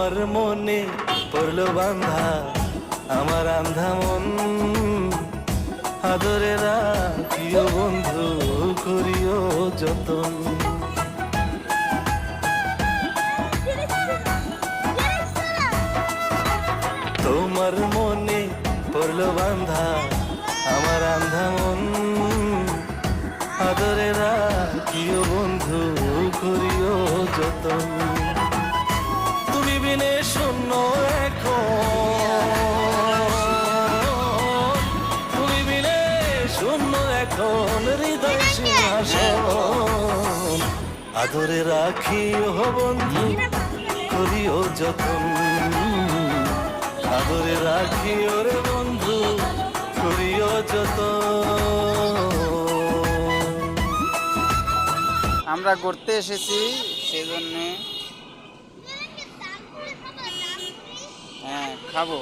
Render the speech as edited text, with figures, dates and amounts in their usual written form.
তোমার মনে পড়লো বান্ধা আমার আন্ধা মন, আদরে রাখিও বন্ধু করিও যতন। তোমার মনে পড়লো বান্ধা আমার আন্ধা মন, আদরে রাখিও বন্ধু করিও যতন। তুমি বিনে শূন্য এখন, তুমি বিনে শূন্য এখন হৃদয় সিংহাসন, আদরে রাখিও বন্ধু করিও যতন, আদরে রাখিও রে বন্ধু করিও যতন। আমরা ঘুরতে এসেছি সেজন্য। হ্যাঁ, খাবো।